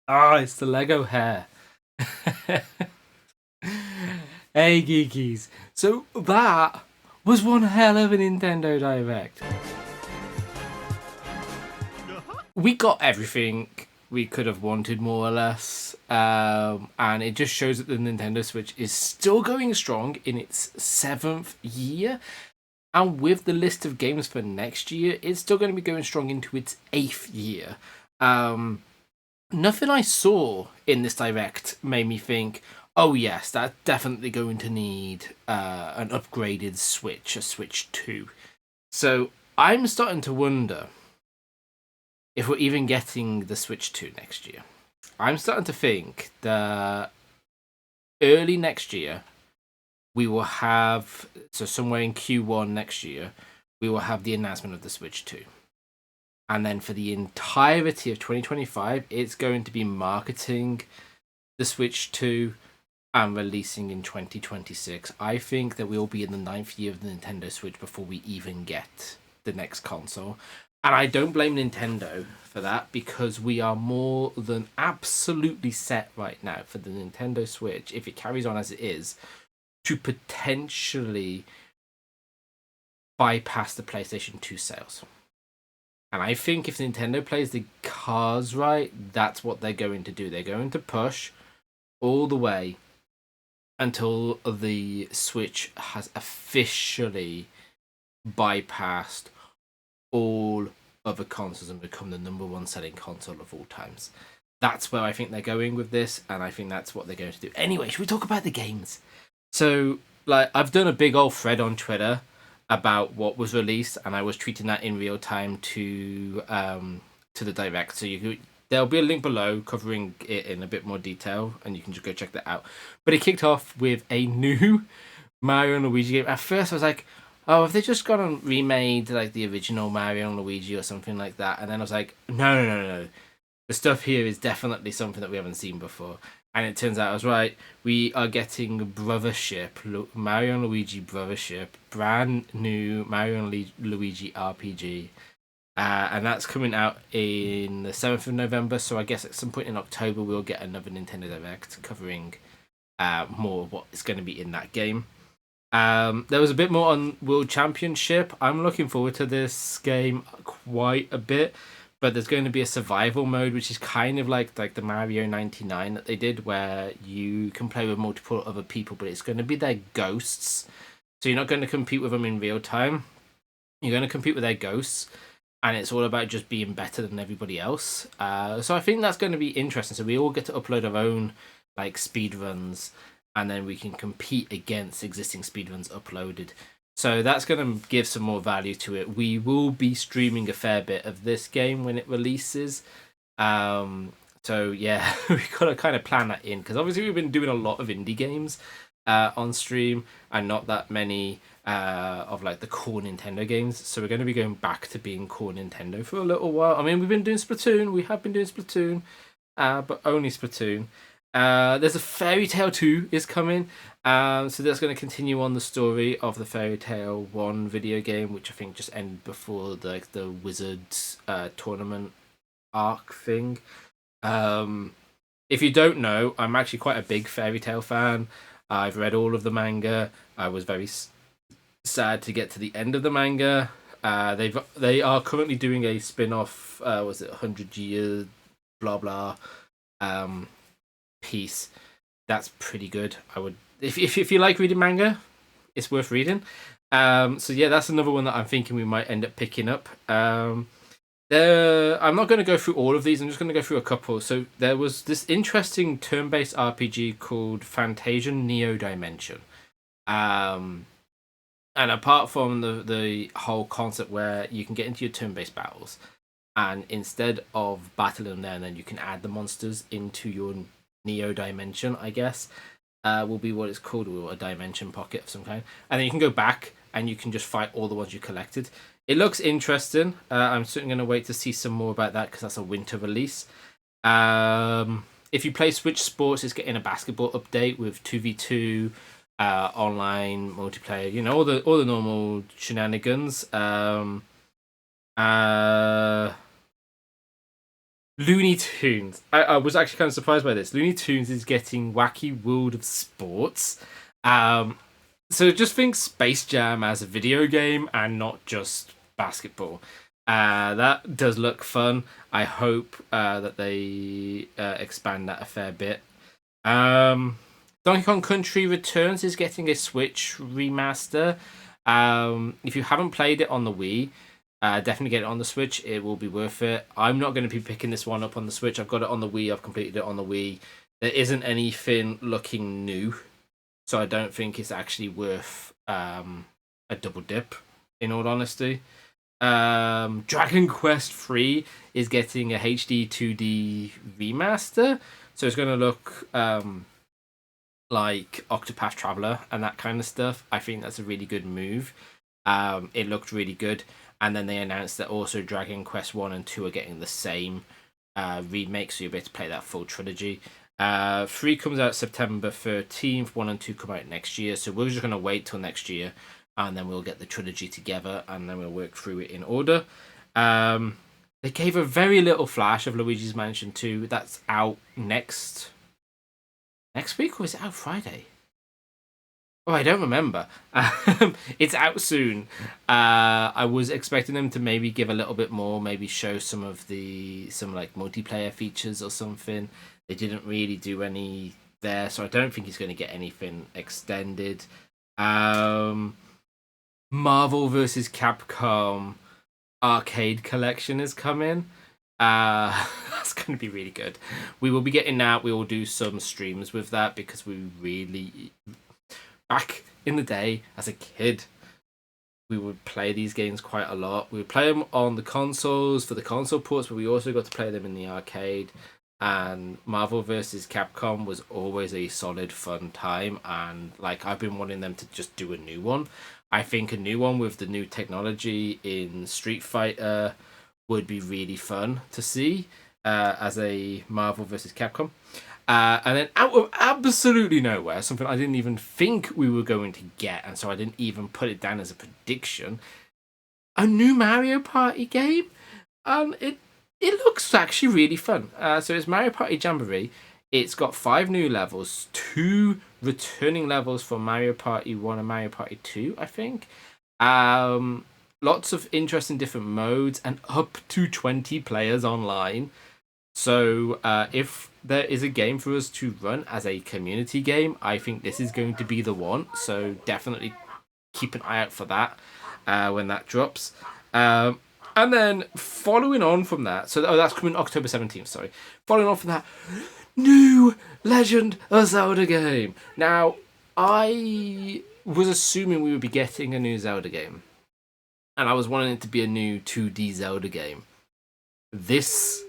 Ah, it's the Lego hair. Hey, geekies. So that was one hell of a Nintendo Direct. We got everything we could have wanted, more or less. And it just shows that the Nintendo Switch is still going strong in its 7th year. And with the list of games for next year, it's still going to be going strong into its 8th year. Nothing I saw in this Direct made me think, oh yes, that's definitely going to need an upgraded Switch, a Switch 2. So I'm starting to wonder if we're even getting the Switch 2 next year. I'm starting to think that early next year, we will have, so somewhere in Q1 next year, we will have the announcement of the Switch 2. And then for the entirety of 2025, it's going to be marketing the Switch 2 and releasing in 2026. I think that we'll be in the 9th year of the Nintendo Switch before we even get the next console. And I don't blame Nintendo for that, because we are more than absolutely set right now for the Nintendo Switch, if it carries on as it is, to potentially bypass the PlayStation 2 sales. And I think if Nintendo plays the cards right, that's what they're going to do. They're going to push all the way until the Switch has officially bypassed all other consoles and become the #1 selling console of all times. That's where I think they're going with this, and I think that's what they're going to do. Anyway, should we talk about the games? So, I've done a big old thread on Twitter about what was released, and I was tweeting that in real time to the Direct. So there'll be a link below covering it in a bit more detail, and you can just go check that out. But it kicked off with a new Mario and Luigi game. At first, I was like, oh, have they just gone and remade like the original Mario and Luigi or something like that? And then I was like, no. The stuff here is definitely something that we haven't seen before. And it turns out I was right. We are getting Brothership, Mario and Luigi Brothership, brand new Mario and Luigi RPG. And that's coming out in the 7th of November. So I guess at some point in October, we'll get another Nintendo Direct covering more of what is going to be in that game. There was a bit more on World Championship. I'm looking forward to this game quite a bit. But there's going to be a survival mode, which is kind of like the Mario 99 that they did, where you can play with multiple other people, but it's going to be their ghosts. So you're not going to compete with them in real time. You're going to compete with their ghosts, and it's all about just being better than everybody else. So I think that's going to be interesting. So we all get to upload our own speed runs, and then we can compete against existing speed runs uploaded. So that's going to give some more value to it. We will be streaming a fair bit of this game when it releases. So yeah, we've got to kind of plan that in, because obviously we've been doing a lot of indie games on stream and not that many of the core Nintendo games. So we're going to be going back to being core Nintendo for a little while. I mean, we've been doing Splatoon. We have been doing Splatoon, but only Splatoon. There's a Fairy Tail 2 is coming. So that's going to continue on the story of the Fairy Tail 1 video game, which I think just ended before the Wizards tournament arc thing. If you don't know, I'm actually quite a big Fairy Tail fan. I've read all of the manga. I was very sad to get to the end of the manga. They are currently doing a spin-off, was it 100 year blah blah piece. That's pretty good. I would, if you like reading manga, it's worth reading. So yeah, that's another one that I'm thinking we might end up picking up. I'm not going to go through all of these. I'm just going to go through a couple. So there was this interesting turn-based RPG called Fantasia Neo Dimension. And apart from the whole concept where you can get into your turn-based battles, and instead of battling there, then you can add the monsters into your Neo Dimension, I guess, will be what it's called, or a dimension pocket of some kind. And then you can go back and you can just fight all the ones you collected. It looks interesting. I'm certainly going to wait to see some more about that, because that's a winter release. If you play Switch Sports, it's getting a basketball update with 2v2, online multiplayer. You know, all the normal shenanigans. Looney Tunes. I was actually kind of surprised by this. Looney Tunes is getting Wacky World of Sports. Um, so just think Space Jam as a video game and not just basketball. That does look fun. I hope that they expand that a fair bit. Donkey Kong Country Returns is getting a Switch remaster. If you haven't played it on the Wii, definitely get it on the Switch. It will be worth it. I'm not going to be picking this one up on the Switch. I've got it on the Wii. I've completed it on the Wii. There isn't anything looking new, so I don't think it's actually worth a double dip, in all honesty. Dragon Quest 3 is getting a HD 2D remaster, so it's going to look like Octopath Traveler and that kind of stuff. I think that's a really good move. It looked really good, and then they announced that also Dragon Quest 1 and 2 are getting the same remake, so you'll be able to play that full trilogy. 3 comes out September 13th, 1 and 2 come out next year, so we're just going to wait till next year, and then we'll get the trilogy together, and then we'll work through it in order. They gave a very little flash of Luigi's Mansion 2. That's out next week, or is it out Friday? Oh, I don't remember. It's out soon. I was expecting them to maybe give a little bit more, maybe show some like multiplayer features or something. They didn't really do any there, so I don't think he's going to get anything extended. Marvel vs. Capcom Arcade Collection is coming. That's going to be really good. We will be getting that. We will do some streams with that because we really, back in the day as a kid, we would play these games quite a lot. We would play them on the consoles for the console ports, but we also got to play them in the arcade. And Marvel vs. Capcom was always a solid, fun time. And like, I've been wanting them to just do a new one. I think a new one with the new technology in Street Fighter would be really fun to see as a Marvel vs. Capcom. And then out of absolutely nowhere, something I didn't even think we were going to get, and so I didn't even put it down as a prediction, a new Mario Party game. And it looks actually really fun. So it's Mario Party Jamboree. It's got 5 new levels, 2 returning levels from Mario Party 1 and Mario Party 2, I think. Lots of interesting different modes and up to 20 players online. So if there is a game for us to run as a community game, I think this is going to be the one. So definitely keep an eye out for that when that drops. And then following on from that, so that's coming October 17th, sorry. Following on from that, new Legend of Zelda game. Now, I was assuming we would be getting a new Zelda game. And I was wanting it to be a new 2D Zelda game. This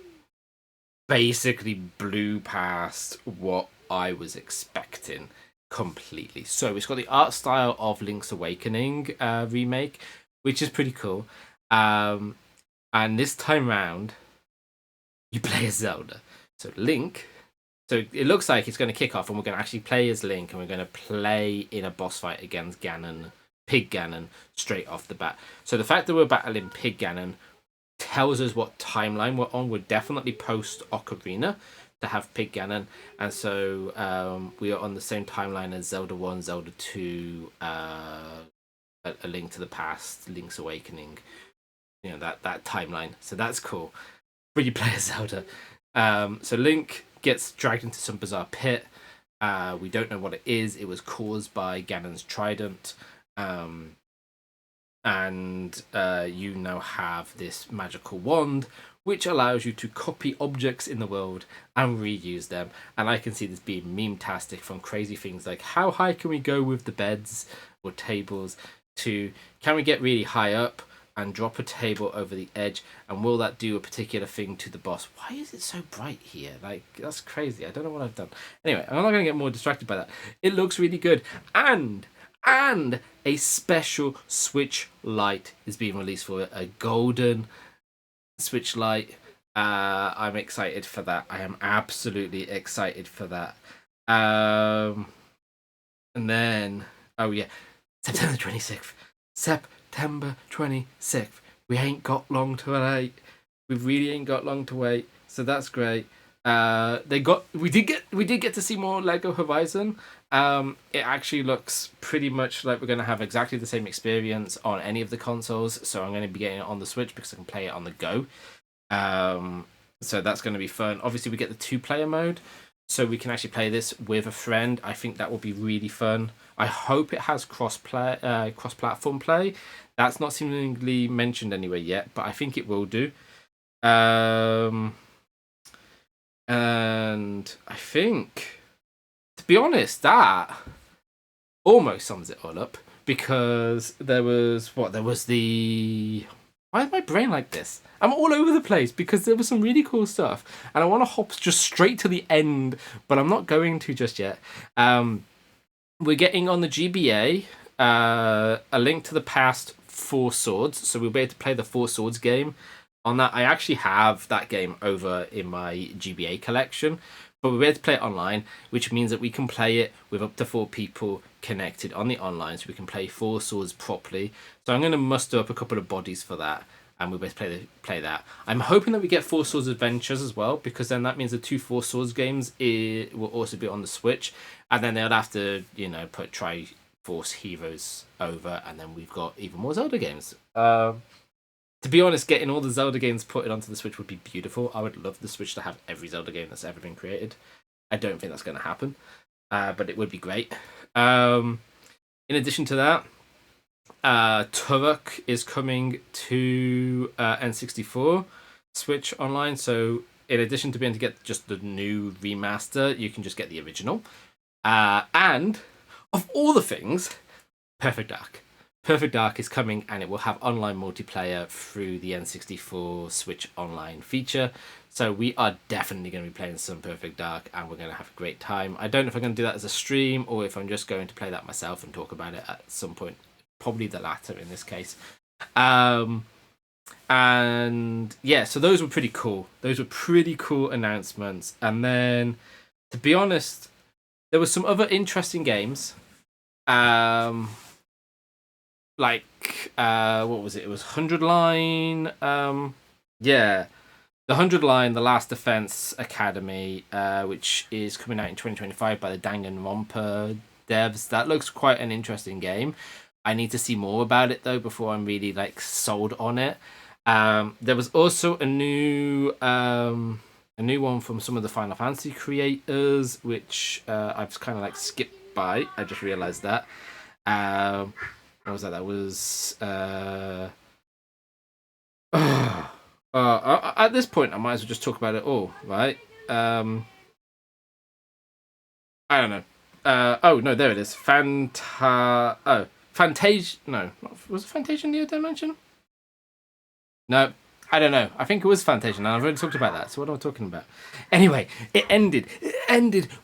basically blew past what I was expecting completely. So it's got the art style of Link's Awakening remake, which is pretty cool. And this time round, you play as Zelda. So Link. So it looks like it's going to kick off, and we're going to actually play as Link, and we're going to play in a boss fight against Ganon, Pig Ganon, straight off the bat. So the fact that we're battling Pig Ganon tells us what timeline we're on. We're definitely post Ocarina to have Pig Ganon, and so we are on the same timeline as Zelda 1, Zelda 2, A Link to the Past, Link's Awakening. You know, that timeline. So that's cool. But you play as Zelda. So Link gets dragged into some bizarre pit. We don't know what it is. It was caused by Ganon's trident. And you now have this magical wand which allows you to copy objects in the world and reuse them. And I can see this being meme-tastic, from crazy things like how high can we go with the beds or tables to can we get really high up and drop a table over the edge, and will that do a particular thing to the boss? Why is it so bright here? Like, that's crazy. I don't know what I've done. Anyway, I'm not going to get more distracted by that. It looks really good. And a special Switch Lite is being released for it, a golden Switch Lite. I'm excited for that. I am absolutely excited for that. And then, oh yeah, September 26th. September 26th. We ain't got long to wait. We really ain't got long to wait, so that's great. We did get to see more Lego Horizon. It actually looks pretty much like we're gonna have exactly the same experience on any of the consoles. So I'm gonna be getting it on the Switch because I can play it on the go. So that's gonna be fun. Obviously, we get the 2-player mode, so we can actually play this with a friend. I think that will be really fun. I hope it has cross platform play. That's not seemingly mentioned anywhere yet, but I think it will do. And I think, to be honest, that almost sums it all up, because there was the. Why is my brain like this? I'm all over the place because there was some really cool stuff, and I want to hop just straight to the end, but I'm not going to just yet. We're getting on the GBA a Link to the Past 4 Swords, so we'll be able to play the 4 Swords game. On that, I actually have that game over in my GBA collection, but we'll be able to play it online, which means that we can play it with up to 4 people connected on the online, so we can play 4 Swords properly. So I'm going to muster up a couple of bodies for that, and we'll be able to play that. I'm hoping that we get 4 Swords Adventures as well, because then that means the 2 4 Swords games will also be on the Switch, and then they'll have to, put Triforce Heroes over, and then we've got even more Zelda games. To be honest, getting all the Zelda games put onto the Switch would be beautiful. I would love the Switch to have every Zelda game that's ever been created. I don't think that's going to happen, but it would be great. In addition to that, Turok is coming to N64 Switch Online. So in addition to being able to get just the new remaster, you can just get the original. And of all the things, Perfect Dark. Perfect Dark is coming, and it will have online multiplayer through the N64 Switch Online feature. So we are definitely going to be playing some Perfect Dark, and we're going to have a great time. I don't know if I'm going to do that as a stream or if I'm just going to play that myself and talk about it at some point. Probably the latter in this case. And yeah, so those were pretty cool. Those were pretty cool announcements. And then, to be honest, there were some other interesting games. What was it? It was 100 Line. Yeah, the 100 Line, The Last Defense Academy, which is coming out in 2025 by the Danganronpa devs. That looks quite an interesting game. I need to see more about it though before I'm really sold on it. There was also a new one from some of the Final Fantasy creators, which I've kind of skipped by. I just realized that. What was that? That was at this point, I might as well just talk about it all, right? I don't know. Oh no, there it is. Fantasia. No, was it Fantasia Neo Dimension? No, I don't know. I think it was Fantasia, and I've already talked about that. So what am I talking about? Anyway, it ended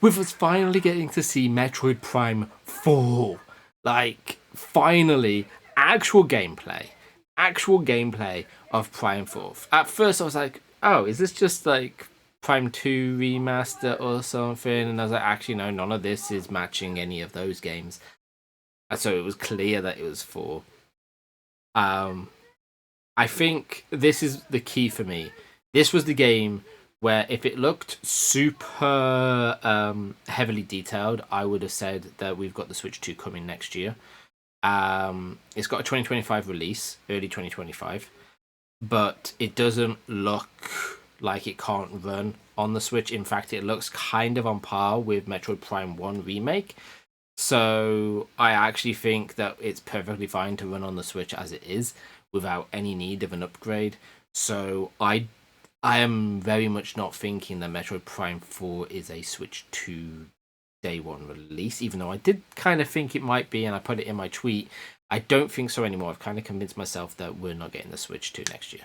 with us finally getting to see Metroid Prime 4. Finally, actual gameplay of Prime 4. At first, I was like, oh, is this just Prime 2 remaster or something? And I was like, actually, no, none of this is matching any of those games. And so it was clear that it was 4. I think this is the key for me. This was the game where if it looked super heavily detailed, I would have said that we've got the Switch 2 coming next year. It's got a 2025 release, early 2025, but it doesn't look like it can't run on the Switch. In fact, it looks kind of on par with Metroid Prime 1 Remake. So I actually think that it's perfectly fine to run on the Switch as it is without any need of an upgrade. So I am very much not thinking that Metroid Prime 4 is a Switch 2 day one release, even though I did kind of think it might be, and I put it in my tweet. I don't think so anymore. I've kind of convinced myself that we're not getting the Switch 2 next year.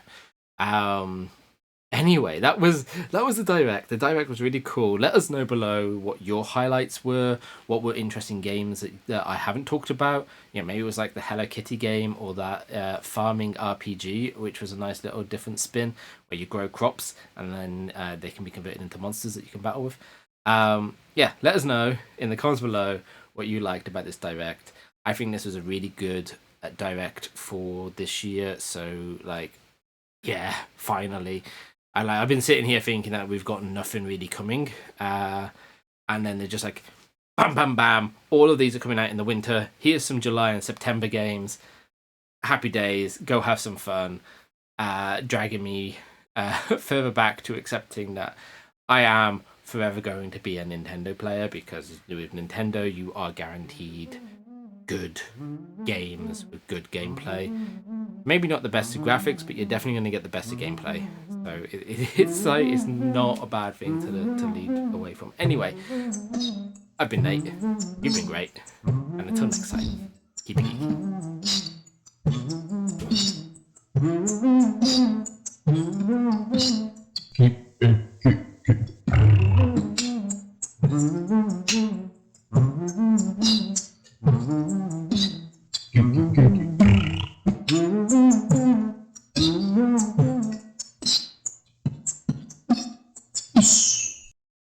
Anyway, that was the Direct. The Direct was really cool. Let us know below what your highlights were, what were interesting games that I haven't talked about. Maybe it was the Hello Kitty game or that farming RPG, which was a nice little different spin where you grow crops and then they can be converted into monsters that you can battle with. Let us know in the comments below what you liked about this Direct. I think this was a really good Direct for this year. So yeah, finally. I've been sitting here thinking that we've got nothing really coming, and then they're just like, bam, bam, bam. All of these are coming out in the winter. Here's some July and September games. Happy days. Go have some fun. Dragging me further back to accepting that I am forever going to be a Nintendo player, because with Nintendo you are guaranteed good games with good gameplay. Maybe not the best of graphics, but you're definitely going to get the best of gameplay. So it's not a bad thing to lead away from. Anyway, I've been Nate. You've been great. And until next time, keep it geeky. Yes.